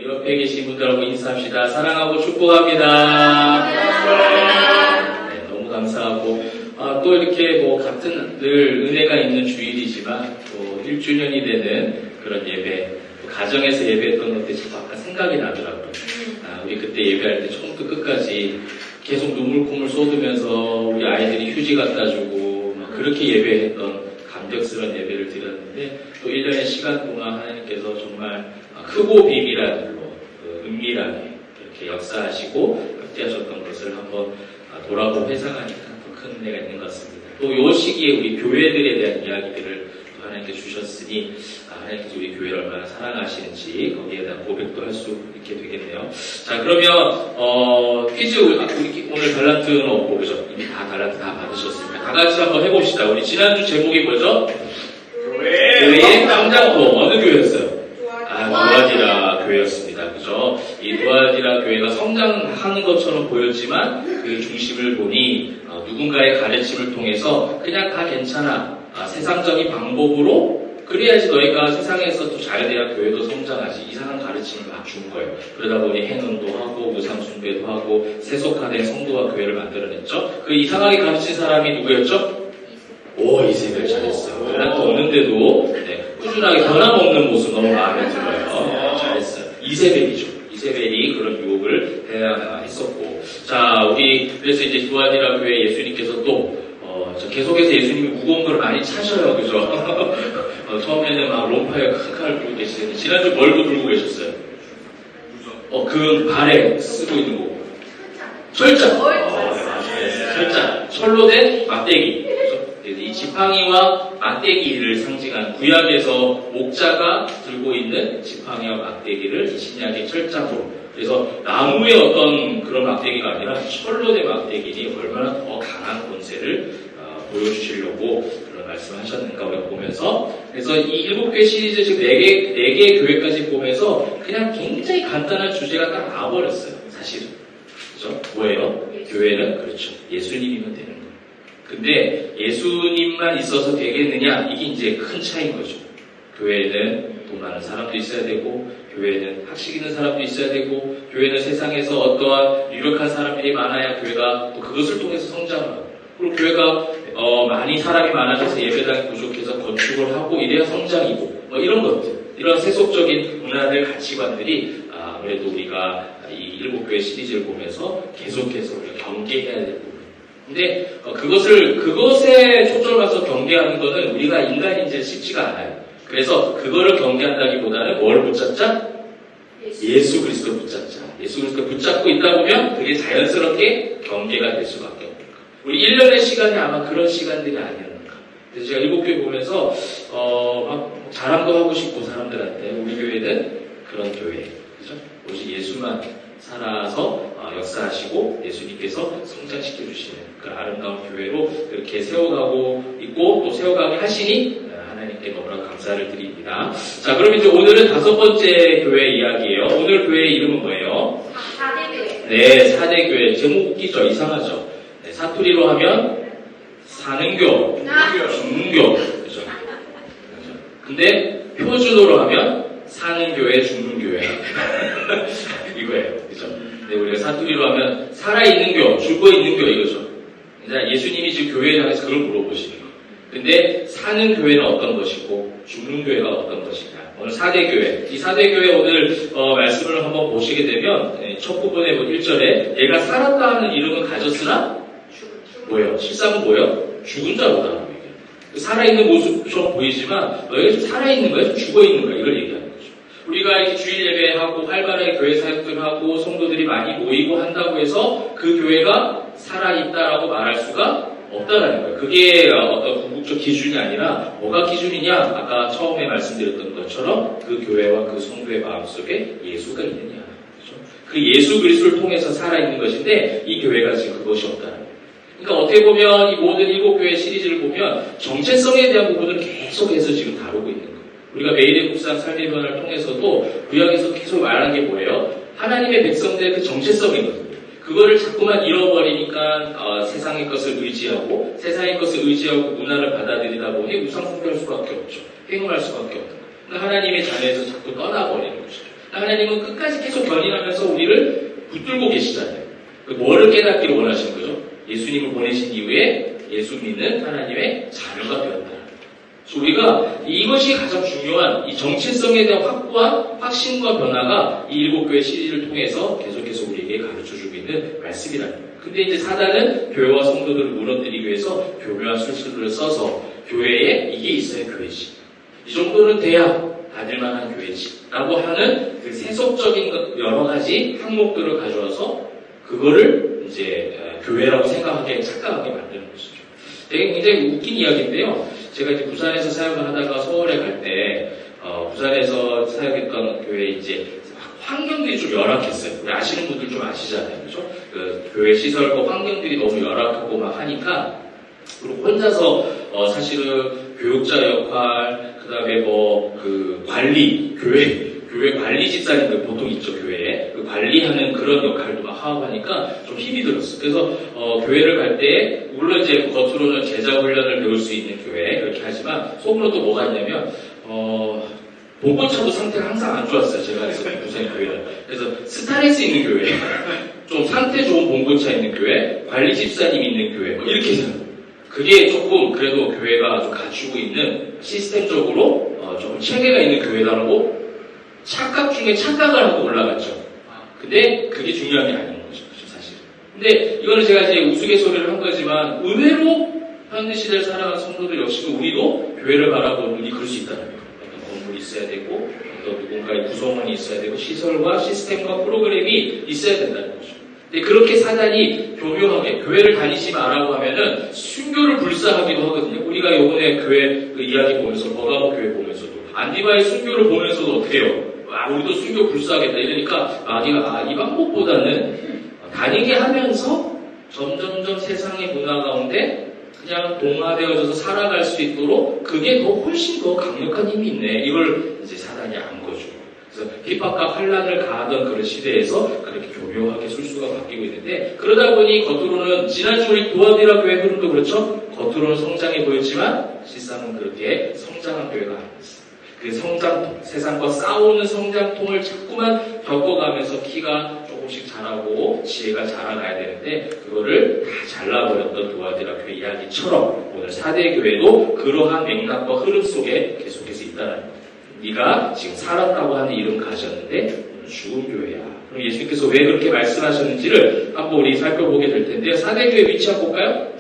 옆에 계신 분들하고 인사합시다. 사랑하고 축복합니다. 네, 너무 감사하고 또 이렇게 같은 늘 은혜가 있는 주일이지만 또 1주년이 되는 그런 예배, 또 가정에서 예배했던 것들이 자꾸 아까 생각이 나더라고요. 우리 그때 예배할 때 처음부터 끝까지 계속 눈물콧물 쏟으면서 우리 아이들이 휴지 갖다 주고 그렇게 예배했던 감격스러운 예배를 드렸는데 또 1년의 시간 동안 하나님께서 정말 크고 비밀한 일로 은밀하게 이렇게 역사하시고 함께하셨던 것을 한번 돌아보고 회상하니까 더 큰 은혜가 있는 것 같습니다. 또 이 시기에 우리 교회들에 대한 이야기들을 하나님께 주셨으니 하나님께서 우리 교회를 얼마나 사랑하시는지 거기에 대한 고백도 할 수 있게 되겠네요. 자, 그러면 퀴즈 우리 오늘 달란트는 없고 그죠? 이미 다 달란트 다 받으셨습니다. 다 같이 한번 해봅시다. 우리 지난주 제목이 뭐죠? 교회의 성장통. 어느 교회였어요? 두아디라 교회였습니다. 그죠? 이 두아디라 교회가 성장하는 것처럼 보였지만 그 중심을 보니 누군가의 가르침을 통해서 그냥 다 괜찮아. 세상적인 방법으로 그래야지 너희가 세상에서 또 잘 돼야 교회도 성장하지. 이상한 가르침을 막 준 거예요. 그러다 보니 행운도 하고 우상숭배도 하고 세속화된 성도와 교회를 만들어냈죠. 그 이상하게 가르친 사람이 누구였죠? 이세벨 잘했어요. 달란트 없는데도 꾸준하게 변함없는 모습 너무 마음에 들어요. 잘했어요. 이세벨이죠. 이세벨이 그런 유혹을 했었고. 자, 우리 그래서 이제 두아디라 교회 예수님께서 또 계속해서 예수님이 무거운 걸 많이 차셔요. 그죠? 처음에는 막 롬파에 큰 칼을 들고 계시는데 지난주 뭘 들고 계셨어요? 그 발에 쓰고 있는 거. 철장. 잘했어요. 철장. 철로 된 막대기. 이 지팡이와 막대기를 상징하는 구약에서 목자가 들고 있는 지팡이와 막대기를 신약의 철장으로. 그래서 나무의 어떤 그런 막대기가 아니라 철로 된 막대기니 얼마나 더 강한 권세를 보여주시려고 그런 말씀을 하셨는가 우리가 보면서. 그래서 이 7개 시리즈 지금 4개의 교회까지 보면서 그냥 굉장히 간단한 주제가 딱 나와버렸어요. 사실은. 그죠? 뭐예요? 교회는 그렇죠. 예수님이면 되는 거예요. 근데 예수님만 있어서 되겠느냐? 이게 이제 큰 차이인 거죠. 교회에는 돈 많은 사람도 있어야 되고, 교회에는 학식 있는 사람도 있어야 되고, 교회는 세상에서 어떠한 유력한 사람들이 많아야 교회가 또 그것을 통해서 성장하고, 그리고 교회가 많이 사람이 많아져서 예배당이 부족해서 건축을 하고 이래야 성장이고, 이런 것들, 이런 세속적인 문화들, 가치관들이 아무래도 우리가 이 7교회 시리즈를 보면서 계속해서 우리가 경계해야 되고. 근데 그것에 초점을 맞춰서 경계하는 것은 우리가 인간인지 쉽지가 않아요. 그래서 그거를 경계한다기보다는 뭘 붙잡자? 예수 그리스도 붙잡자. 예수 그리스도 붙잡고 있다 보면 그게 자연스럽게 경계가 될 수밖에 없는 거예요. 우리 1년의 시간이 아마 그런 시간들이 아니었는가. 그래서 제가 7교회 보면서 막 자랑도 하고 싶고 사람들한테 우리 교회는 그런 교회예요. 그죠? 오직 예수만 살아서 역사하시고 예수님께서 성장시켜 주시는 그 아름다운 교회로 그렇게 세워가고 있고 또 세워가게 하시니 하나님께 너무나 감사를 드립니다. 자, 그럼 이제 오늘은 5번째 교회 이야기예요. 오늘 교회의 이름은 뭐예요? 4대교회. 네, 4대교회. 제목 웃기죠? 이상하죠? 네, 사투리로 하면 사는교, 죽는교. 그죠? 근데 표준어로 하면 사는 교회, 죽는 교회. 이거예요. 그죠? 네, 우리가 사투리로 하면 살아있는 교, 죽어있는 교 이거죠. 그러니까 예수님이 지금 교회에 향해서 그걸 물어보시는 거예요. 근데 사는 교회는 어떤 것이고 죽는 교회가 어떤 것이냐. 오늘 4대교회. 이 4대교회 오늘 말씀을 한번 보시게 되면 첫 부분에 1절에 얘가 살았다 하는 이름은 가졌으나 뭐예요? 실상은 뭐예요? 죽은 자로다. 살아있는 모습처럼 보이지만 너희가 좀 살아있는 거야? 좀 죽어있는 거야? 이걸 얘기하는 거죠. 우리가 이렇게 주일 예배하고 활발하게 교회 사역들 하고 성도들이 많이 모이고 한다고 해서 그 교회가 살아있다라고 말할 수가 없다라는 거예요. 그게 어떤 궁극적 기준이 아니라 뭐가 기준이냐? 아까 처음에 말씀드렸던 것처럼 그 교회와 그 성도의 마음속에 예수가 있느냐. 그렇죠? 그 예수 그리스도를 통해서 살아있는 것인데 이 교회가 지금 그것이 없다는 거예요. 그러니까 어떻게 보면 이 모든 7교회 시리즈를 보면 정체성에 대한 부분을 계속해서 지금 다루고 있는 거예요. 우리가 매일의 묵상 삶의 변화를 통해서도 구약에서 계속 말하는 게 뭐예요? 하나님의 백성들의 그 정체성이거든요. 그거를 자꾸만 잃어버리니까 세상의 것을 의지하고 세상의 것을 의지하고 문화를 받아들이다 보니 우상숭배할 수밖에 없죠. 행음할 수밖에 없는 거예요. 그러니까 하나님의 자녀에서 자꾸 떠나버리는 것이죠. 하나님은 끝까지 계속 견인하면서 우리를 붙들고 계시잖아요. 뭐를 깨닫기를 원하시는 거죠? 예수님을 보내신 이후에 예수 믿는 하나님의 자녀가 되었다. 그래서 우리가 이것이 가장 중요한 이 정체성에 대한 확고한 확신과 변화가 이 일곱 교회 시리즈를 통해서 계속해서 우리에게 가르쳐주고 있는 말씀이라는 거예요. 근데 이제 사단은 교회와 성도들을 무너뜨리기 위해서 교묘한 술수를 써서 교회에 이게 있어야 교회지. 이 정도는 돼야 다닐만한 교회지. 라고 하는 그 세속적인 여러 가지 항목들을 가져와서 그거를 이제 교회라고 생각하게 착각하게 만드는 것이죠. 되게 굉장히 웃긴 이야기인데요. 제가 이제 부산에서 사역을 하다가 서울에 갈 때, 부산에서 사역했던 교회 이제 환경들이 좀 열악했어요. 우리 아시는 분들 좀 아시잖아요. 그죠? 그 교회 시설과 환경들이 너무 열악하고 막 하니까, 그리고 혼자서, 사실은 교육자 역할, 그 다음에 관리, 교회 관리 집사님들 보통 있죠, 교회에. 그 관리하는 그런 역할도 막 하고 하니까 좀 힘이 들었어요. 그래서, 교회를 갈 때, 물론 이제 겉으로는 제자 훈련을 배울 수 있는 교회, 이렇게 하지만, 속으로 또 뭐가 있냐면, 봉고차도 상태가 항상 안 좋았어요, 제가 있었던 부산 교회는. 그래서 스타레스 있는 교회, 좀 상태 좋은 봉고차 있는 교회, 관리 집사님 있는 교회, 이렇게 생각해요. 그게 조금 그래도 교회가 좀 갖추고 있는 시스템적으로 조금 체계가 있는 교회다라고 착각 중에 착각을 하고 올라갔죠. 근데 그게 중요한 게 아닌 거죠, 사실. 근데 이거는 제가 이제 우스갯소리를 한 거지만 의외로 현대 시대를 살아가는 성도들 역시도 우리도 교회를 바라보는 눈이 그럴 수 있다는 거예요. 어떤 건물이 있어야 되고 어떤 누군가의 구성원이 있어야 되고 시설과 시스템과 프로그램이 있어야 된다는 거죠. 근데 그렇게 사단이 교묘하게 교회를 다니지 마라고 하면은 순교를 불사하기도 하거든요. 우리가 요번에 교회 그 이야기 보면서 버가모 교회 보면서도 안디바의 순교를 보면서도 어떻게 해요? 우리도 순교 불사하겠다 이러니까 네가 이 방법보다는 다니게 하면서 점점점 세상의 문화 가운데 그냥 동화되어져서 살아갈 수 있도록 그게 더 훨씬 더 강력한 힘이 있네. 이걸 이제 사단이 안 거죠. 그래서 핍박과 환란을 가하던 그런 시대에서 그렇게 교묘하게 술수가 바뀌고 있는데 그러다 보니 겉으로는 지난주 우리 도와드라 교회 흐름도 그렇죠. 겉으로는 성장해 보였지만 실상은 그렇게 성장한 교회가 아니었어요. 그 성장통, 세상과 싸우는 성장통을 자꾸만 겪어가면서 키가 조금씩 자라고 지혜가 자라나야 되는데 그거를 다 잘라버렸던 도와드라 교회 이야기처럼 오늘 4대 교회도 그러한 맥락과 흐름 속에 계속해서 있다는 거예요. 네가 지금 살았다고 하는 이름 가졌는데 죽은 교회야. 그럼 예수님께서 왜 그렇게 말씀하셨는지를 한번 우리 살펴보게 될 텐데요. 4대 교회 위치 한번 볼까요?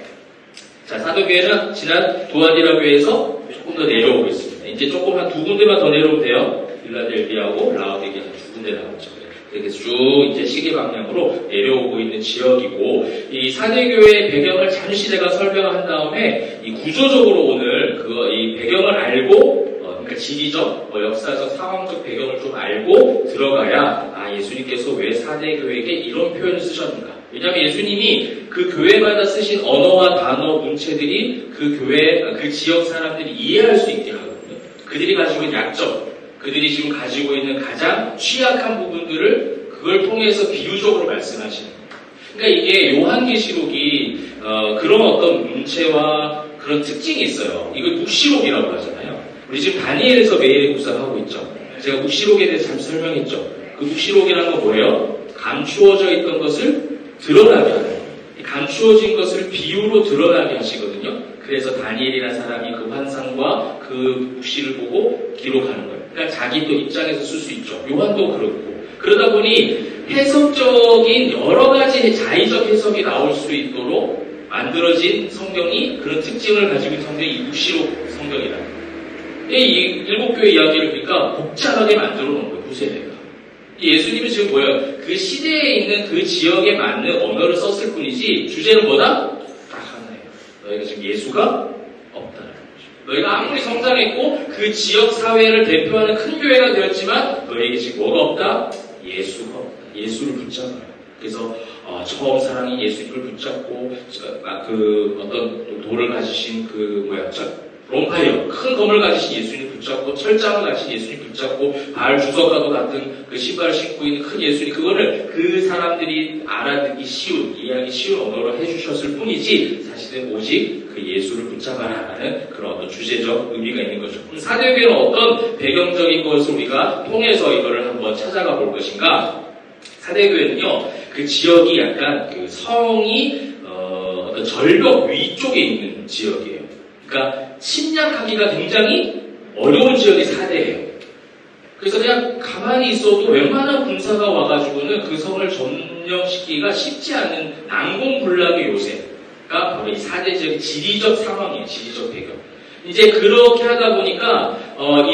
자, 4대 교회는 지난 도아디라 교회에서 조금 더 내려오고 있습니다. 이제 조금 한 두 군데만 더 내려오면 돼요. 빌라델비아하고 라오디게아 두 군데 나왔죠. 이렇게 쭉 이제 시계 방향으로 내려오고 있는 지역이고 이 4대 교회의 배경을 잠시 제가 설명한 다음에 이 구조적으로 오늘 이 배경을 알고 그러니까 지리적, 역사적, 상황적 배경을 좀 알고 들어가야 예수님께서 왜 4대 교회에게 이런 표현을 쓰셨는가. 왜냐하면 예수님이 그 교회마다 쓰신 언어와 단어, 문체들이 그 교회, 그 지역 사람들이 이해할 수 있게 하거든요. 그들이 가지고 있는 약점, 그들이 지금 가지고 있는 가장 취약한 부분들을 그걸 통해서 비유적으로 말씀하시는 거예요. 그러니까 이게 요한계시록이 그런 어떤 문체와 그런 특징이 있어요. 이걸 묵시록이라고 하잖아요. 우리 지금 다니엘에서 매일 묵상하고 있죠. 제가 묵시록에 대해서 잠시 설명했죠. 그 묵시록이라는 건 뭐예요? 감추어져 있던 것을 드러나게 하는 거예요. 감추어진 것을 비유로 드러나게 하시거든요. 그래서 다니엘이라는 사람이 그 환상과 그 묵시를 보고 기록하는 거예요. 그러니까 자기 또 입장에서 쓸 수 있죠. 요한도 그렇고. 그러다 보니 해석적인 여러 가지 자의적 해석이 나올 수 있도록 만들어진 성경이 그런 특징을 가지고 있는 성경이 이 묵시록 성경이라는 거예요. 이 일곱 교회 이야기를 보니까 복잡하게 만들어 놓은 거예요, 구세대가. 예수님은 지금 뭐예요? 그 시대에 있는 그 지역에 맞는 언어를 썼을 뿐이지, 주제는 뭐다? 딱 하나예요. 너희가 지금 예수가 없다는 거죠. 너희가 아무리 성장했고, 그 지역 사회를 대표하는 큰 교회가 되었지만, 너희에게 지금 뭐가 없다? 예수가 없다. 예수를 붙잡아요. 그래서, 처음 사랑이 예수님을 붙잡고, 그 어떤 돌을 가지신 롬파이어, 큰 검을 가지신 예수님을 붙잡고 철장을 가진 예수님 붙잡고 바알 주석과도 같은 그 신발을 신고 있는 큰 예수님, 그거를 그 사람들이 알아듣기 쉬운, 이해하기 쉬운 언어로 해주셨을 뿐이지 사실은 오직 그 예수를 붙잡아라라는 그런 어떤 주제적 의미가 있는 거죠. 사대교회는 어떤 배경적인 것을 우리가 통해서 이거를 한번 찾아가 볼 것인가? 사대교회는요, 그 지역이 약간 그 성이 어떤 절벽 위쪽에 있는 지역이에요. 그러니까 침략하기가 굉장히 어려운 지역이 사대예요. 그래서 그냥 가만히 있어도 웬만한 군사가 와가지고는 그 성을 점령시키기가 쉽지 않은 난공불락의 요새가 바로 이 사대 지역의 지리적 상황이에요. 지리적 배경. 이제 그렇게 하다 보니까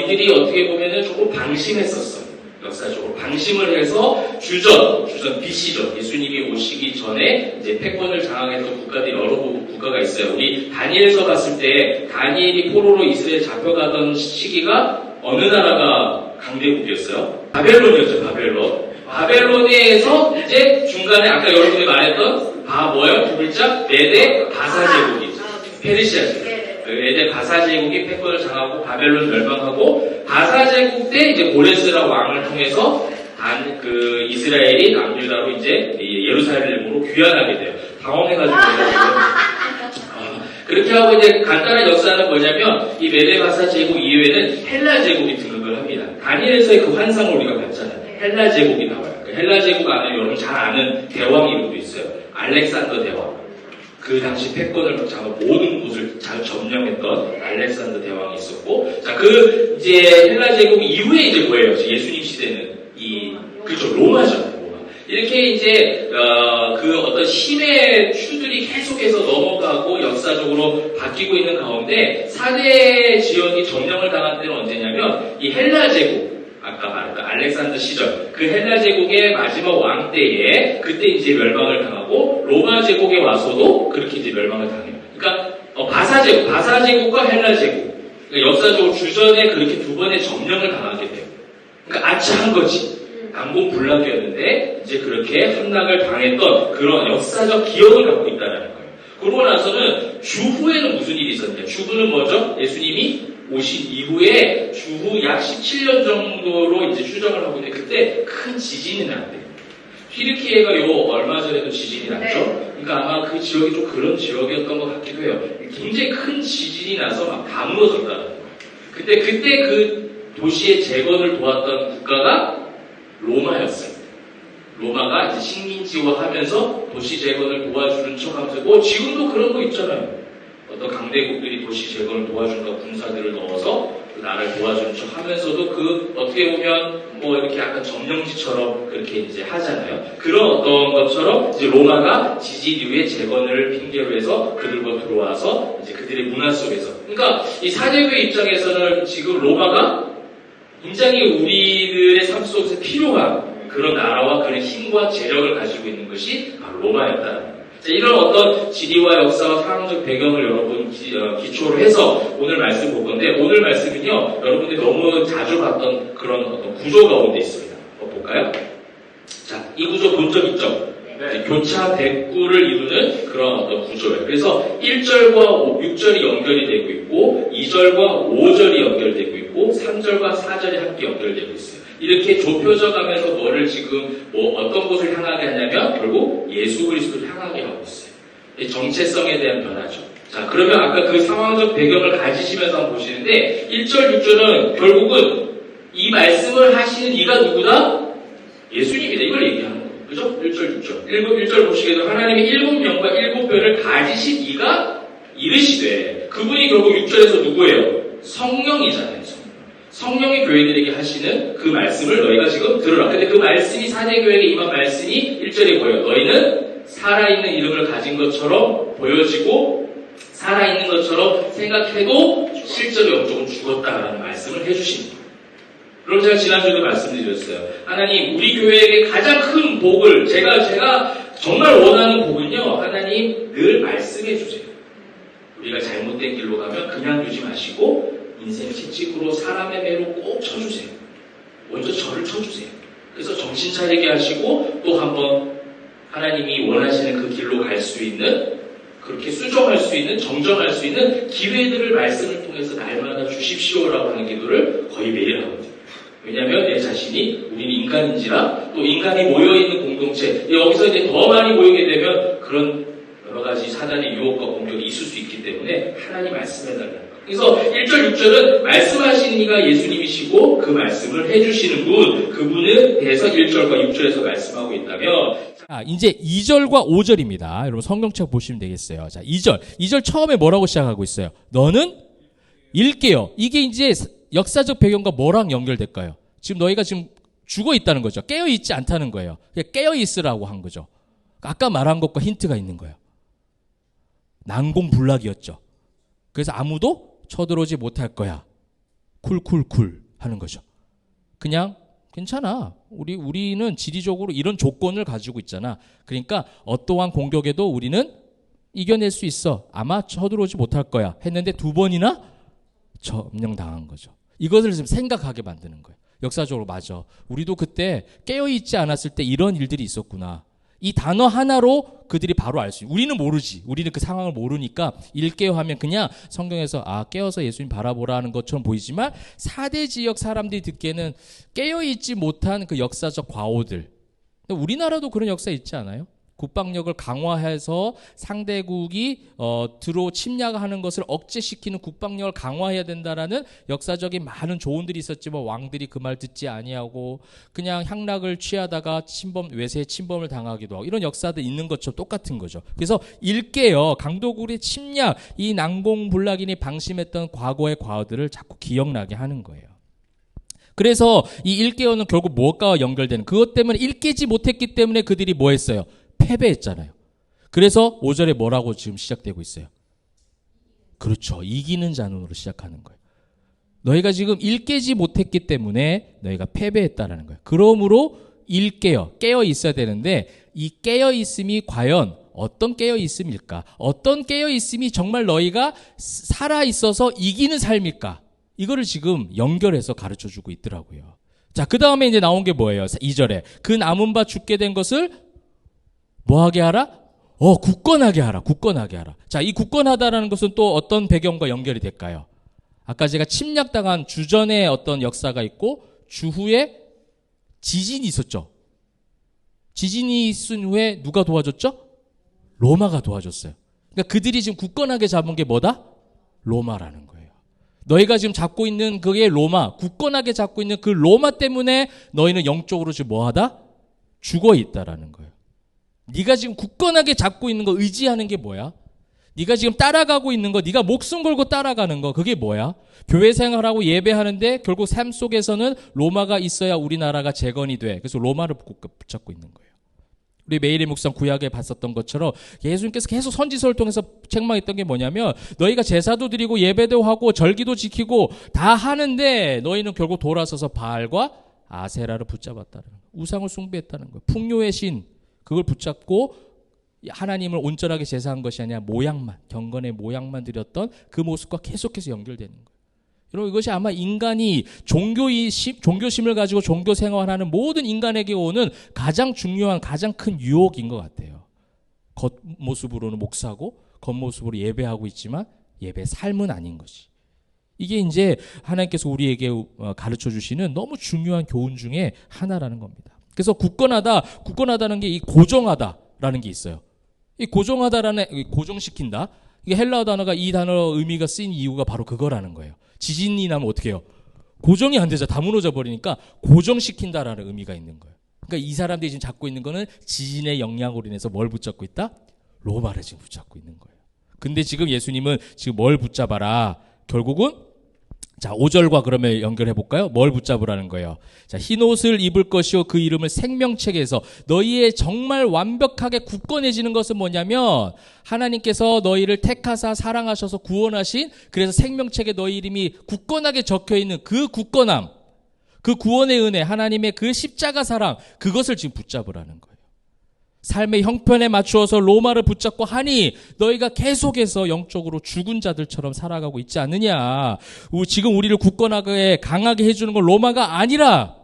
이들이 어떻게 보면은 조금 방심했었어요. 역사적으로 방심을 해서 주전 BC죠. 예수님이 오시기 전에 이제 패권을 장악했던 국가들이 여러 국가가 있어요. 우리 다니엘서 갔을 때 다니엘이 포로로 이스라엘 잡혀가던 시기가 어느 나라가 강대국이었어요? 바벨론이었죠. 바벨론에서 이제 중간에 아까 여러분이 말했던 뭐예요? 두 글자 메데 바사 제국이죠. 페르시아죠. 메데 바사 제국이 패권을 장악하고 바벨론 멸망하고 바사 제국 때 이제 고레스라 왕을 통해서 그 이스라엘이 남유다로 이제 예루살렘으로 귀환하게 돼요. 당황해가지고 그렇게 하고 이제 간단한 역사는 뭐냐면 이 메데 바사 제국 이후에는 헬라 제국이 등극을 합니다. 다니엘서의 그 환상을 우리가 봤잖아요. 헬라 제국이 나와요. 그 헬라 제국 안에 여러분 잘 아는 대왕 이름도 있어요. 알렉산더 대왕. 그 당시 패권을 장악 모든 곳을 잘 점령했던 알렉산더 대왕이 있었고, 자, 그 이제 헬라 제국 이후에 이제 뭐예요? 예수님 시대는 그렇죠, 로마죠, 로마. 이렇게 이제 그 어떤 힘의 추들이 계속해서 넘어가고 역사적으로 바뀌고 있는 가운데 4대 지역이 점령을 당한 때는 언제냐면 이 헬라 제국. 아까 말했던 알렉산더 시절, 그 헬라 제국의 마지막 왕 때에 그때 이제 멸망을 당하고 로마 제국에 와서도 그렇게 이제 멸망을 당해요. 그러니까 바사 제국과 헬라 제국, 그러니까 역사적으로 주전에 그렇게 두 번의 점령을 당하게 돼요. 그러니까 아차한 거지. 난공불락이었는데 이제 그렇게 함락을 당했던 그런 역사적 기억을 갖고 있다는 거예요. 그러고 나서는 주후에는 무슨 일이 있었냐? 주후는 뭐죠? 예수님이 오신 이후에 주후 약 17년 정도로 이제 추정을 하고 있는데 그때 큰 지진이 났대요. 튀르키예가 얼마 전에도 지진이 났죠. 그러니까 아마 그 지역이 좀 그런 지역이었던 것 같기도 해요. 굉장히 큰 지진이 나서 막 다 무너졌다는 거예요. 그때 그 도시의 재건을 도왔던 국가가 로마였어요. 로마가 이제 식민지화하면서 도시 재건을 도와주는 척하면서 지금도 그런 거 있잖아요. 어떤 강대국들이 도시 재건을 도와준다 군사들을 넣어서 그 나라를 도와주는 척 하면서도 그 어떻게 보면 이렇게 약간 점령지처럼 그렇게 이제 하잖아요. 그런 어떤 것처럼 이제 로마가 지진 이후에 재건을 핑계로 해서 그들과 들어와서 이제 그들의 문화 속에서. 그러니까 이 사대교회 입장에서는 지금 로마가 굉장히 우리들의 삶 속에서 필요한 그런 나라와 그런 힘과 재력을 가지고 있는 것이 바로 로마였다는 거예요. 이런 어떤 지리와 역사와 상황적 배경을 여러분 기초로 해서 오늘 말씀 볼 건데, 오늘 말씀은요, 여러분들이 너무 자주 봤던 그런 어떤 구조 가운데 있습니다. 볼까요? 자, 이 구조 본 적 있죠? 네. 교차 대꾸를 이루는 그런 어떤 구조예요. 그래서 1절과 6절이 연결이 되고 있고, 2절과 5절이 연결되고 있고, 3절과 4절이 함께 연결되고 있어요. 이렇게 좁혀져 가면서 너를 지금 어떤 곳을 향하게 하냐면 결국 예수 그리스도를 향하게 하고 있어요. 정체성에 대한 변화죠. 자, 그러면 아까 그 상황적 배경을 가지시면서 한번 보시는데 1절, 6절은 결국은 이 말씀을 하시는 이가 누구다? 예수님이다. 이걸 얘기하는 거예요. 그죠? 1절, 6절. 1절 보시게도 하나님의 7명과 7별을 가지신 이가 이르시되, 그분이 결국 6절에서 누구예요? 성령이잖아요. 성령이 교회들에게 하시는 그 말씀을 너희가 지금 들으라. 근데 그 말씀이 사대교회에게 임한 말씀이 1절에 뭐예요? 너희는 살아있는 이름을 가진 것처럼 보여지고 살아있는 것처럼 생각해도 실제로 영적으로 죽었다라는 말씀을 해주십니다. 그럼 제가 지난주에도 말씀드렸어요. 하나님, 우리 교회에게 가장 큰 복을 제가 정말 원하는 복은요, 하나님 늘 말씀해 주세요. 우리가 잘못된 길로 가면 그냥 두지 마시고 인생 채찍으로 사람의 매로 꼭 쳐주세요. 먼저 저를 쳐주세요. 그래서 정신 차리게 하시고 또 한번 하나님이 원하시는 그 길로 갈 수 있는, 그렇게 수정할 수 있는, 정정할 수 있는 기회들을 말씀을 통해 통해서 날마다 주십시오라고 하는 기도를 거의 매일 하거든요. 왜냐하면 내 자신이 우리는 인간인지라 또 인간이 모여있는 공동체 여기서 이제 더 많이 모이게 되면 그런 여러 가지 사단의 유혹과 공격이 있을 수 있기 때문에 하나님 말씀해달라는 거예요. 그래서 1절, 6절은 말씀하시는 이가 예수님이시고 그 말씀을 해주시는 분, 그분에 대해서 1절과 6절에서 말씀하고 있다면 이제 2절과 5절입니다. 여러분 성경책 보시면 되겠어요. 자, 2절 처음에 뭐라고 시작하고 있어요? 너는 일깨어. 이게 이제 역사적 배경과 뭐랑 연결될까요? 지금 너희가 지금 죽어 있다는 거죠. 깨어 있지 않다는 거예요. 깨어 있으라고 한 거죠. 아까 말한 것과 힌트가 있는 거예요. 난공불락이었죠. 그래서 아무도 쳐들어오지 못할 거야. 쿨쿨쿨 하는 거죠. 그냥 괜찮아. 우리는 지리적으로 이런 조건을 가지고 있잖아. 그러니까 어떠한 공격에도 우리는 이겨낼 수 있어. 아마 쳐들어오지 못할 거야. 했는데 두 번이나 점령당한 거죠. 이것을 지금 생각하게 만드는 거예요. 역사적으로 맞아. 우리도 그때 깨어있지 않았을 때 이런 일들이 있었구나. 이 단어 하나로 그들이 바로 알 수 있어요. 우리는 모르지. 우리는 그 상황을 모르니까 일깨어 하면 그냥 성경에서 깨어서 예수님 바라보라 하는 것처럼 보이지만 4대 지역 사람들이 듣기에는 깨어있지 못한 그 역사적 과오들. 우리나라도 그런 역사 있지 않아요? 국방력을 강화해서 상대국이 침략하는 것을 억제시키는 국방력을 강화해야 된다라는 역사적인 많은 조언들이 있었지만 왕들이 그 말 듣지 아니하고 그냥 향락을 취하다가 외세의 침범을 당하기도 하고 이런 역사들 있는 것처럼 똑같은 거죠. 그래서 일깨어 강도국의 침략, 이 난공불락인이 방심했던 과거의 과오들을 자꾸 기억나게 하는 거예요. 그래서 이 일깨어는 결국 무엇과 연결되는, 그것 때문에 일깨지 못했기 때문에 그들이 뭐 했어요? 패배했잖아요. 그래서 5절에 뭐라고 지금 시작되고 있어요? 그렇죠. 이기는 자눈으로 시작하는 거예요. 너희가 지금 일깨지 못했기 때문에 너희가 패배했다라는 거예요. 그러므로 깨어 있어야 되는데 이 깨어 있음이 과연 어떤 깨어 있음일까? 어떤 깨어 있음이 정말 너희가 살아 있어서 이기는 삶일까? 이거를 지금 연결해서 가르쳐 주고 있더라고요. 자, 그 다음에 이제 나온 게 뭐예요? 2절에 그 남은 바 죽게 된 것을 뭐하게 하라? 굳건하게 하라. 굳건하게 하라. 자, 이 굳건하다라는 것은 또 어떤 배경과 연결이 될까요? 아까 제가 침략당한 주전에 어떤 역사가 있고 주후에 지진이 있었죠. 지진이 있은 후에 누가 도와줬죠? 로마가 도와줬어요. 그러니까 그들이 지금 굳건하게 잡은 게 뭐다? 로마라는 거예요. 너희가 지금 잡고 있는 그게 로마, 굳건하게 잡고 있는 그 로마 때문에 너희는 영적으로 지금 뭐하다? 죽어 있다라는 거예요. 네가 지금 굳건하게 잡고 있는 거, 의지하는 게 뭐야? 네가 지금 따라가고 있는 거, 네가 목숨 걸고 따라가는 거, 그게 뭐야? 교회 생활하고 예배하는데 결국 삶 속에서는 로마가 있어야 우리나라가 재건이 돼. 그래서 로마를 붙잡고 있는 거예요. 우리 메일의 묵상 구약에 봤었던 것처럼 예수님께서 계속 선지서를 통해서 책망했던 게 뭐냐면 너희가 제사도 드리고 예배도 하고 절기도 지키고 다 하는데 너희는 결국 돌아서서 바알과 아세라를 붙잡았다는 거예요. 우상을 숭배했다는 거예요. 풍요의 신, 그걸 붙잡고 하나님을 온전하게 제사한 것이 아니라 모양만, 경건의 모양만 드렸던 그 모습과 계속해서 연결되는 거예요. 여러분, 이것이 아마 인간이 종교심을 가지고 종교 생활하는 모든 인간에게 오는 가장 중요한, 가장 큰 유혹인 것 같아요. 겉모습으로는 목사고 겉모습으로 예배하고 있지만 예배 삶은 아닌 것이. 이게 이제 하나님께서 우리에게 가르쳐 주시는 너무 중요한 교훈 중에 하나라는 겁니다. 그래서 굳건하다는 게 이 고정하다라는 게 있어요. 이 고정시킨다. 이게 헬라어 단어가 이 단어 의미가 쓰인 이유가 바로 그거라는 거예요. 지진이 나면 어떻게 해요? 고정이 안 되죠. 다 무너져 버리니까 고정시킨다라는 의미가 있는 거예요. 그러니까 이 사람들이 지금 잡고 있는 거는 지진의 영향으로 인해서 뭘 붙잡고 있다? 로마를 지금 붙잡고 있는 거예요. 근데 지금 예수님은 지금 뭘 붙잡아라? 결국은 자, 5절과 그러면 연결해 볼까요? 뭘 붙잡으라는 거예요? 자, 흰 옷을 입을 것이요 그 이름을 생명책에서 너희의 정말 완벽하게 굳건해지는 것은 뭐냐면 하나님께서 너희를 택하사 사랑하셔서 구원하신, 그래서 생명책에 너희 이름이 굳건하게 적혀 있는 그 굳건함, 그 구원의 은혜, 하나님의 그 십자가 사랑, 그것을 지금 붙잡으라는 거예요. 삶의 형편에 맞추어서 로마를 붙잡고 하니 너희가 계속해서 영적으로 죽은 자들처럼 살아가고 있지 않느냐. 지금 우리를 굳건하게 강하게 해주는 건 로마가 아니라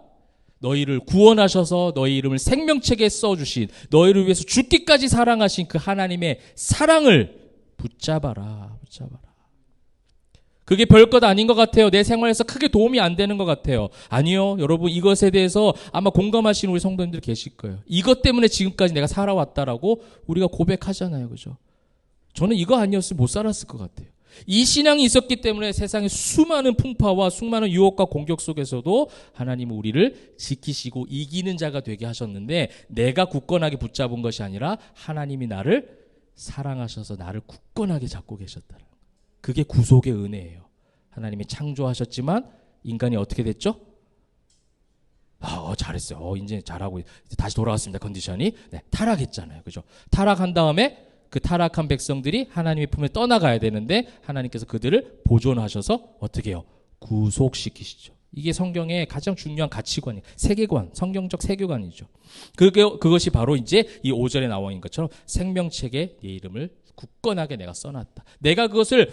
너희를 구원하셔서 너희 이름을 생명책에 써주신, 너희를 위해서 죽기까지 사랑하신 그 하나님의 사랑을 붙잡아라. 그게 별것 아닌 것 같아요. 내 생활에서 크게 도움이 안 되는 것 같아요. 아니요. 여러분 이것에 대해서 아마 공감하시는 우리 성도님들 계실 거예요. 이것 때문에 지금까지 내가 살아왔다라고 우리가 고백하잖아요. 그죠? 저는 이거 아니었으면 못 살았을 것 같아요. 이 신앙이 있었기 때문에 세상의 수많은 풍파와 수많은 유혹과 공격 속에서도 하나님은 우리를 지키시고 이기는 자가 되게 하셨는데 내가 굳건하게 붙잡은 것이 아니라 하나님이 나를 사랑하셔서 나를 굳건하게 잡고 계셨다는 거예요. 그게 구속의 은혜예요. 하나님이 창조하셨지만 인간이 어떻게 됐죠? 잘했어요. 이제 잘하고 이제 다시 돌아왔습니다. 컨디션이. 네, 타락했잖아요. 그죠? 타락한 다음에 그 타락한 백성들이 하나님의 품에 떠나가야 되는데 하나님께서 그들을 보존하셔서 어떻게 해요? 구속시키시죠. 이게 성경의 가장 중요한 가치관이에요. 세계관, 성경적 세계관이죠. 그것이 바로 이제 이 5절에 나와 있는 것처럼 생명책에 내 이름을 굳건하게 내가 써놨다. 내가 그것을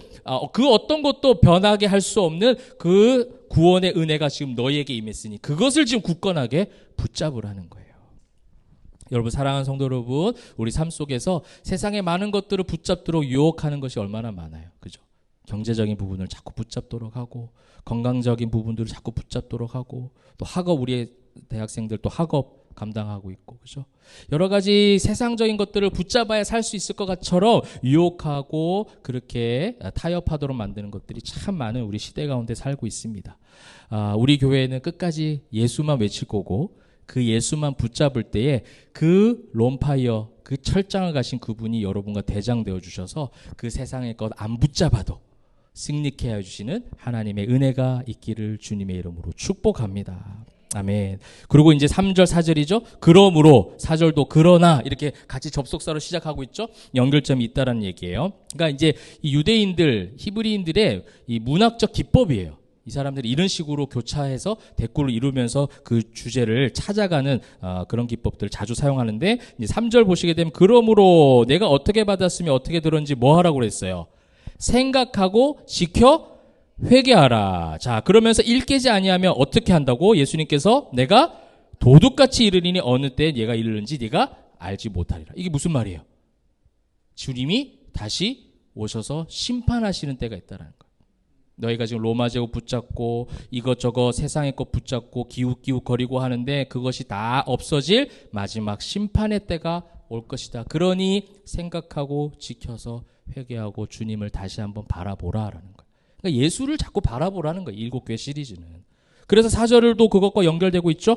그 어떤 것도 변하게 할 수 없는 그 구원의 은혜가 지금 너희에게 임했으니 그것을 지금 굳건하게 붙잡으라는 거예요. 여러분 사랑하는 성도 여러분, 우리 삶 속에서 세상의 많은 것들을 붙잡도록 유혹하는 것이 얼마나 많아요. 그죠? 경제적인 부분을 자꾸 붙잡도록 하고 건강적인 부분들을 자꾸 붙잡도록 하고 또 학업, 우리의 대학생들 또 학업 감당하고 있고, 그죠? 여러 가지 세상적인 것들을 붙잡아야 살 수 있을 것 같처럼 유혹하고 그렇게 타협하도록 만드는 것들이 참 많은 우리 시대 가운데 살고 있습니다. 우리 교회는 끝까지 예수만 외칠 거고 그 예수만 붙잡을 때에 그 롬파이어, 그 철장을 가신 그분이 여러분과 대장 되어주셔서 그 세상의 것 안 붙잡아도 승리케 해주시는 하나님의 은혜가 있기를 주님의 이름으로 축복합니다. 아멘. 그리고 이제 3절 4절이죠. 그러므로 4절도 그러나 이렇게 같이 접속사로 시작하고 있죠. 연결점이 있다라는 얘기예요. 그러니까 이제 이 유대인들, 히브리인들의 이 문학적 기법이에요. 이 사람들이 이런 식으로 교차해서 대꾸를 이루면서 그 주제를 찾아가는 그런 기법들을 자주 사용하는데 이제 3절 보시게 되면 그러므로 내가 어떻게 받았으며 어떻게 들었는지 뭐 하라고 그랬어요? 생각하고 지켜 회개하라. 자, 그러면서 일깨지 아니하면 어떻게 한다고? 예수님께서 내가 도둑같이 이르리니 어느 때 얘가 이르는지 네가 알지 못하리라. 이게 무슨 말이에요? 주님이 다시 오셔서 심판하시는 때가 있다는 거예요. 너희가 지금 로마 제국 붙잡고 이것저것 세상의 것 붙잡고 기웃기웃거리고 하는데 그것이 다 없어질 마지막 심판의 때가 올 것이다. 그러니 생각하고 지켜서 회개하고 주님을 다시 한번 바라보라라는 거예요. 그러니까 예수를 자꾸 바라보라는 거예요. 7교회 시리즈는. 그래서 4절도 그것과 연결되고 있죠.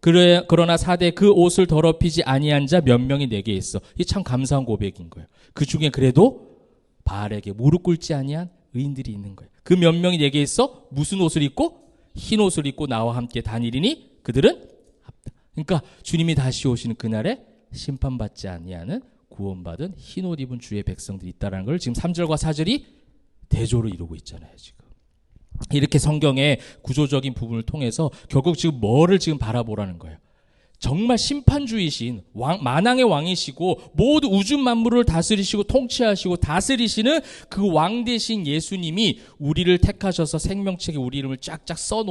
그러나 사대 그 옷을 더럽히지 아니한 자 몇 명이 내게 있어. 이게 참 감사한 고백인 거예요. 그 중에 그래도 바알에게 무릎 꿇지 아니한 의인들이 있는 거예요. 그 몇 명이 내게 있어 무슨 옷을 입고 흰 옷을 입고 나와 함께 다니리니 그들은 합다. 그러니까 주님이 다시 오시는 그날에 심판받지 아니하는 구원받은 흰 옷 입은 주의 백성들이 있다는 걸 지금 3절과 4절이 대조로 이루고 있잖아요. 지금 이렇게 성경의 구조적인 부분을 통해서 결국 지금 뭐를 지금 바라보라는 거예요. 정말 심판주이신 만왕의 왕이시고 모두 우주 만물을 다스리시고 통치하시고 다스리시는 그 왕 대신 예수님이 우리를 택하셔서 생명책에 우리 이름을 쫙쫙 써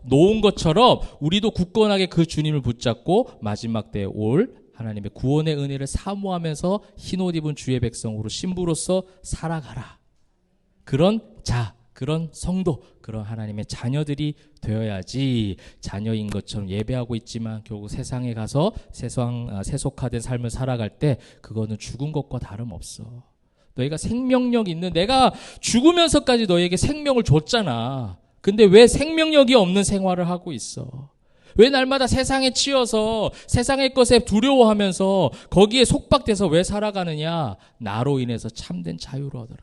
놓은 것처럼 우리도 굳건하게 그 주님을 붙잡고 마지막 때에 올 하나님의 구원의 은혜를 사모하면서 흰옷 입은 주의 백성으로 신부로서 살아가라. 그런 자, 그런 성도, 그런 하나님의 자녀들이 되어야지 자녀인 것처럼 예배하고 있지만 결국 세상에 가서 세속화된 삶을 살아갈 때 그거는 죽은 것과 다름없어. 너희가 생명력 있는, 내가 죽으면서까지 너희에게 생명을 줬잖아. 근데 왜 생명력이 없는 생활을 하고 있어? 왜 날마다 세상에 치여서 세상의 것에 두려워하면서 거기에 속박돼서 왜 살아가느냐? 나로 인해서 참된 자유를 얻어라.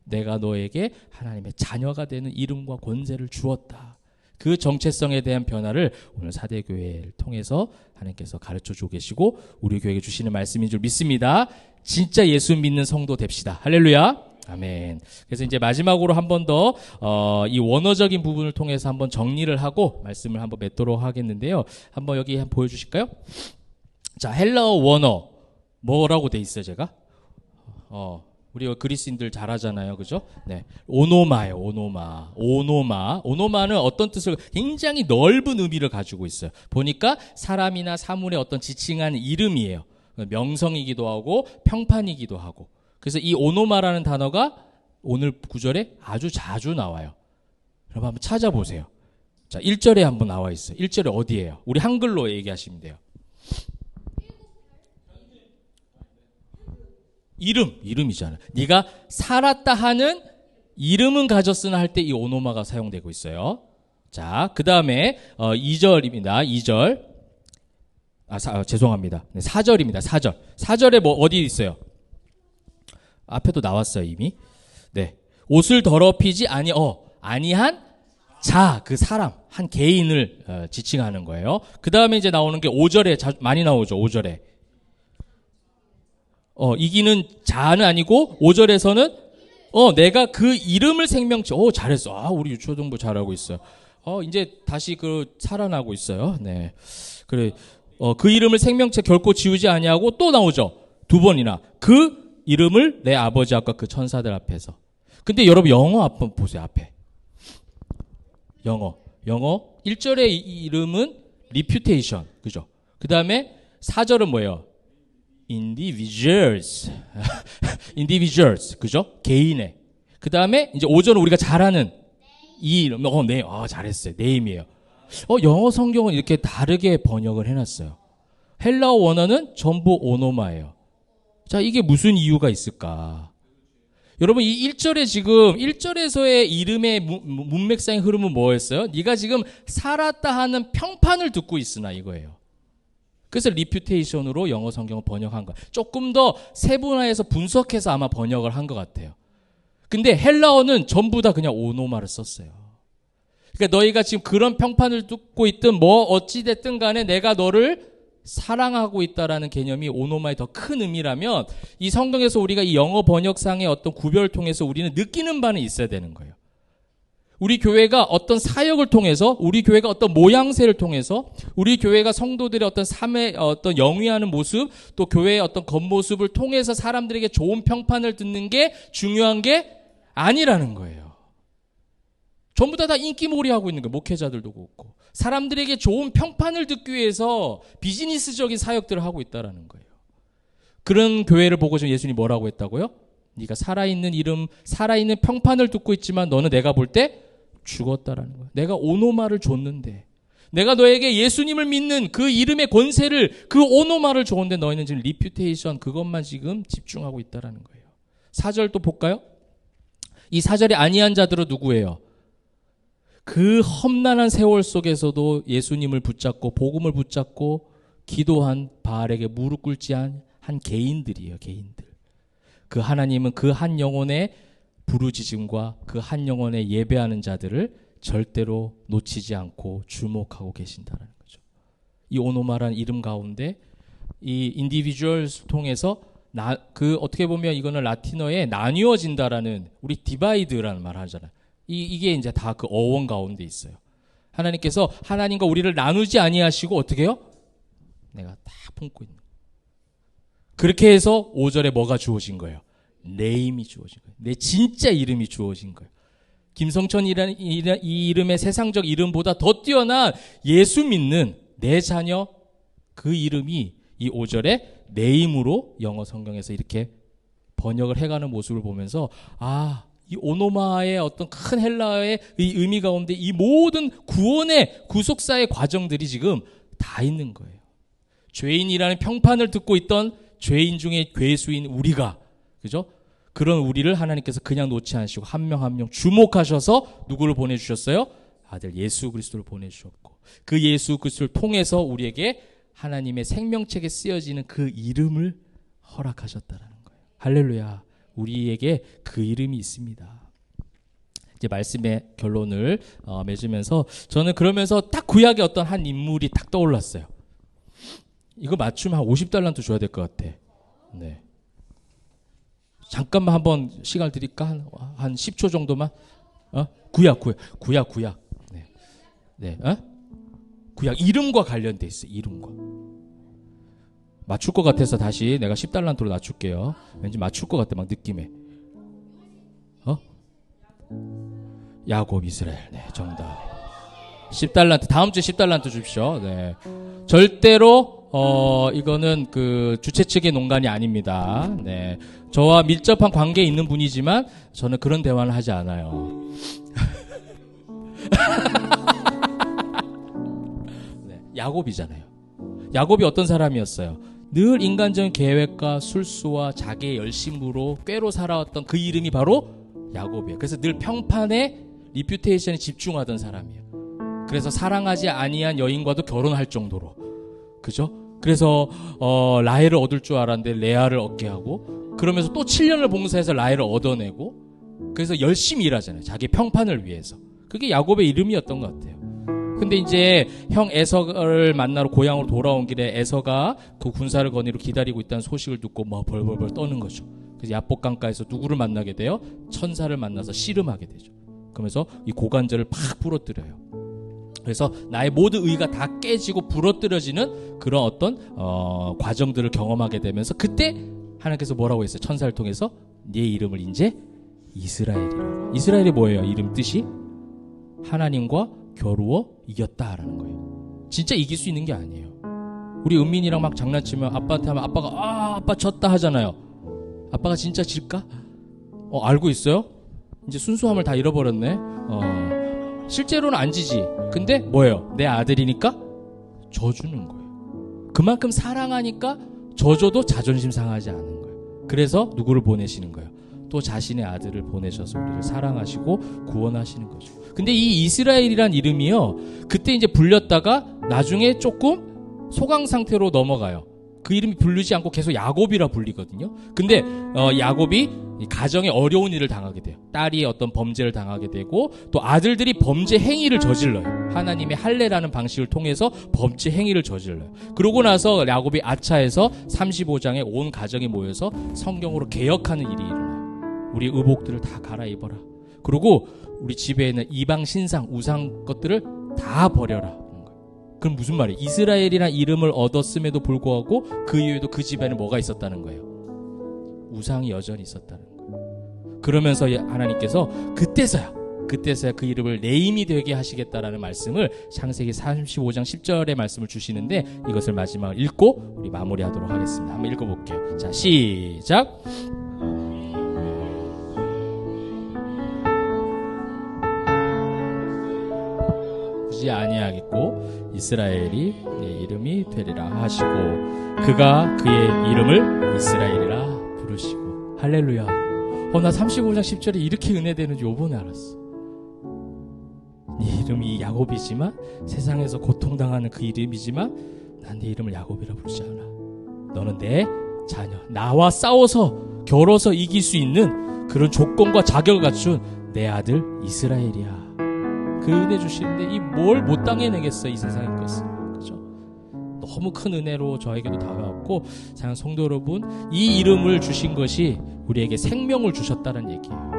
내가 너에게 하나님의 자녀가 되는 이름과 권세를 주었다. 그 정체성에 대한 변화를 오늘 사대교회를 통해서 하나님께서 가르쳐주고 계시고 우리 교회에 주시는 말씀인 줄 믿습니다. 진짜 예수 믿는 성도 됩시다. 할렐루야. 아멘. 그래서 이제 마지막으로 한 번 더 이 원어적인 부분을 통해서 한번 정리를 하고 말씀을 한번 맺도록 하겠는데요. 한번 여기 한번 보여주실까요? 자, 헬라어 원어 뭐라고 돼 있어요, 제가? 우리 그리스인들 잘 하잖아요. 그죠? 네. 오노마예요. 오노마는 어떤 뜻을 굉장히 넓은 의미를 가지고 있어요. 보니까 사람이나 사물의 어떤 지칭한 이름이에요. 명성이기도 하고 평판이기도 하고. 그래서 이 오노마라는 단어가 오늘 구절에 아주 자주 나와요. 여러분 한번 찾아보세요. 자, 1절에 한번 나와 있어요. 1절에 어디예요? 우리 한글로 얘기하시면 돼요. 이름이잖아. 네가 살았다 하는 이름은 가졌으나 할 때 이 오노마가 사용되고 있어요. 자, 그 다음에 2절입니다. 2절. 죄송합니다. 네, 4절입니다. 4절. 4절에 뭐 어디 있어요? 앞에도 나왔어요, 이미. 네. 옷을 더럽히지 아니한 자, 그 사람, 한 개인을 지칭하는 거예요. 그 다음에 이제 나오는 게 5절에 많이 나오죠, 5절에. 이기는 자는 아니고 5절에서는 내가 그 이름을 생명체. 잘했어. 우리 유초등부 잘하고 있어요. 이제 다시 살아나고 있어요. 네. 그래. 그 이름을 생명체 결코 지우지 아니하고 또 나오죠. 2번이나. 그 이름을 내 아버지 앞과 그 천사들 앞에서. 근데 여러분 영어 한번 보세요. 앞에. 영어 1절의 이름은 reputation. 그죠? 그 다음에 4절은 뭐예요? individuals. 그죠? 개인의. 그 다음에 이제 5절은 우리가 잘 아는 이 이름. 네. 잘했어요. name이에요. 영어 성경은 이렇게 다르게 번역을 해놨어요. 헬라어 원어는 전부 오노마예요. 자, 이게 무슨 이유가 있을까? 여러분, 이 1절에 지금 1절에서의 이름의 문맥상의 흐름은 뭐였어요? 네가 지금 살았다 하는 평판을 듣고 있으나 이거예요. 그래서 리퓨테이션으로 영어 성경을 번역한 거야. 조금 더 세분화해서 분석해서 아마 번역을 한 것 같아요. 근데 헬라어는 전부 다 그냥 오노마를 썼어요. 그러니까 너희가 지금 그런 평판을 듣고 있든 어찌됐든 간에 내가 너를 사랑하고 있다라는 개념이 오노마의 더 큰 의미라면 이 성경에서 우리가 이 영어 번역상의 어떤 구별을 통해서 우리는 느끼는 바는 있어야 되는 거예요. 우리 교회가 어떤 사역을 통해서, 우리 교회가 어떤 모양새를 통해서, 우리 교회가 성도들의 어떤 삶의 어떤 영위하는 모습, 또 교회의 어떤 겉모습을 통해서 사람들에게 좋은 평판을 듣는 게 중요한 게 아니라는 거예요. 전부 다 인기몰이 하고 있는 거예요. 목회자들도 그렇고. 사람들에게 좋은 평판을 듣기 위해서 비즈니스적인 사역들을 하고 있다는 거예요. 그런 교회를 보고 지금 예수님이 뭐라고 했다고요? 네가 살아있는 이름, 살아있는 평판을 듣고 있지만 너는 내가 볼 때 죽었다라는 거예요. 내가 오노마를 줬는데, 내가 너에게 예수님을 믿는 그 이름의 권세를, 그 오노마를 줬는데 너희는 지금 리퓨테이션 그것만 지금 집중하고 있다라는 거예요. 4절 또 볼까요? 이 4절에 아니한 자들은 누구예요? 그 험난한 세월 속에서도 예수님을 붙잡고 복음을 붙잡고 기도한 바알에게 무릎 꿇지 한 개인들이에요. 개인들. 그 하나님은 그 한 영혼의 부르짖음과 그 한 영혼의 예배하는 자들을 절대로 놓치지 않고 주목하고 계신다는 거죠. 이 오노마라는 이름 가운데 이 인디비주얼을 통해서 어떻게 보면 이거는 라틴어에 나뉘어진다라는, 우리 디바이드라는 말 하잖아요. 이게 이제 다 그 어원 가운데 있어요. 하나님께서 하나님과 우리를 나누지 아니하시고 어떻게 해요? 내가 다 품고 있는. 그렇게 해서 5절에 뭐가 주어진 거예요? 네임이 주어진 거예요. 내 진짜 이름이 주어진 거예요. 김성천이라는 이 이름의 세상적 이름보다 더 뛰어난 예수 믿는 내 자녀, 그 이름이 이 5절에 네임으로 영어 성경에서 이렇게 번역을 해가는 모습을 보면서 이 오노마의 어떤 큰 헬라어의 이 의미 가운데 이 모든 구원의 구속사의 과정들이 지금 다 있는 거예요. 죄인이라는 평판을 듣고 있던 죄인 중에 괴수인 우리가, 그죠? 그런 우리를 하나님께서 그냥 놓지 않으시고 한 명 한 명 주목하셔서 누구를 보내주셨어요? 아들 예수 그리스도를 보내주셨고, 그 예수 그리스도를 통해서 우리에게 하나님의 생명책에 쓰여지는 그 이름을 허락하셨다는 거예요. 할렐루야. 우리에게 그 이름이 있습니다. 이제 말씀의 결론을 맺으면서 저는 그러면서 딱 구약의 어떤 한 인물이 딱 떠올랐어요. 이거 맞추면 한 50달란트 줘야 될 것 같아. 네. 잠깐만 한번 시간을 드릴까? 한 10초 정도만? 구약. 네. 네. 구약 이름과 관련돼 있어요. 이름과. 맞출 것 같아서 다시 내가 10달란트로 낮출게요. 왠지 맞출 것 같아, 막 느낌에. 야곱, 이스라엘. 네, 정답. 10달란트. 다음 주에 10달란트 주십시오. 네. 절대로 이거는 그 주최 측의 농간이 아닙니다. 네. 저와 밀접한 관계에 있는 분이지만 저는 그런 대화는 하지 않아요. 네, 야곱이잖아요. 야곱이 어떤 사람이었어요? 늘 인간적인 계획과 술수와 자기의 열심으로 꾀로 살아왔던 그 이름이 바로 야곱이에요. 그래서 늘 평판에 리퓨테이션에 집중하던 사람이에요. 그래서 사랑하지 아니한 여인과도 결혼할 정도로, 그죠? 그래서 라헬을 얻을 줄 알았는데 레아를 얻게 하고, 그러면서 또 7년을 봉사해서 라헬을 얻어내고, 그래서 열심히 일하잖아요. 자기 평판을 위해서. 그게 야곱의 이름이었던 것 같아요. 근데 이제 형 에서를 만나러 고향으로 돌아온 길에 에서가 그 군사를 거니로 기다리고 있다는 소식을 듣고 뭐 벌벌벌 떠는 거죠. 그래서 야복강가에서 누구를 만나게 돼요? 천사를 만나서 씨름하게 되죠. 그러면서 이 고관절을 팍 부러뜨려요. 그래서 나의 모든 의가 다 깨지고 부러뜨려지는 그런 어떤 과정들을 경험하게 되면서, 그때 하나님께서 뭐라고 했어요? 천사를 통해서 네 이름을 이제 이스라엘이라. 이스라엘이 뭐예요? 이름 뜻이 하나님과 겨루어 이겼다라는 거예요. 진짜 이길 수 있는 게 아니에요. 우리 은민이랑 막 장난치면 아빠한테 하면 아빠가 아빠 졌다 하잖아요. 아빠가 진짜 질까? 알고 있어요? 이제 순수함을 다 잃어버렸네. 실제로는 안 지지. 근데 뭐예요? 내 아들이니까 져주는 거예요. 그만큼 사랑하니까 져줘도 자존심 상하지 않은 거예요. 그래서 누구를 보내시는 거예요? 또 자신의 아들을 보내셔서 우리를 사랑하시고 구원하시는 거죠. 근데 이 이스라엘이란 이름이요, 그때 이제 불렸다가 나중에 조금 소강 상태로 넘어가요. 그 이름이 부르지 않고 계속 야곱이라 불리거든요. 근데 야곱이 가정에 어려운 일을 당하게 돼요. 딸이 어떤 범죄를 당하게 되고, 또 아들들이 범죄 행위를 저질러요. 하나님의 할례라는 방식을 통해서 범죄 행위를 저질러요. 그러고 나서 야곱이 아차에서 35장에 온 가정이 모여서 성경으로 개혁하는 일이 일어나요. 우리 의복들을 다 갈아입어라. 그리고 우리 집에 있는 이방 신상, 우상 것들을 다 버려라. 그럼 무슨 말이에요? 이스라엘이라는 이름을 얻었음에도 불구하고 그 이후에도 그 집안에 뭐가 있었다는 거예요? 우상이 여전히 있었다는 거예요. 그러면서 하나님께서 그때서야 그 이름을 내 힘이 되게 하시겠다라는 말씀을 창세기 35장 10절의 말씀을 주시는데, 이것을 마지막으로 읽고 우리 마무리하도록 하겠습니다. 한번 읽어볼게요. 자, 시작. 아니하겠고 이스라엘이 내 이름이 되리라 하시고, 그가 그의 이름을 이스라엘이라 부르시고. 할렐루야. 나 35장 10절에 이렇게 은혜되는 줄 요번에 알았어. 네 이름이 야곱이지만, 세상에서 고통당하는 그 이름이지만, 난 네 이름을 야곱이라 부르지 않아. 너는 내 자녀, 나와 싸워서 겨뤄서 이길 수 있는 그런 조건과 자격을 갖춘 내 아들 이스라엘이야. 그 은혜 주시는데 이 뭘 못 당해내겠어, 이 세상의 것을. 그죠? 너무 큰 은혜로 저에게도 다가왔고, 사랑하는 성도 여러분, 이 이름을 주신 것이 우리에게 생명을 주셨다는 얘기예요.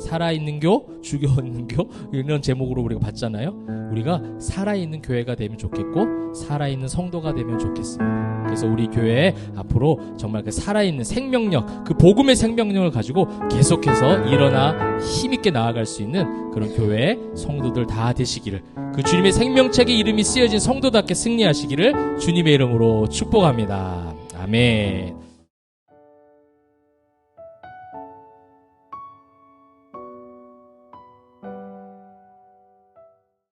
살아있는 교, 죽어있는 교, 이런 제목으로 우리가 봤잖아요. 우리가 살아있는 교회가 되면 좋겠고, 살아있는 성도가 되면 좋겠습니다. 그래서 우리 교회에 앞으로 정말 그 살아있는 생명력, 그 복음의 생명력을 가지고 계속해서 일어나 힘있게 나아갈 수 있는 그런 교회의 성도들 다 되시기를, 그 주님의 생명책에 이름이 쓰여진 성도답게 승리하시기를 주님의 이름으로 축복합니다. 아멘.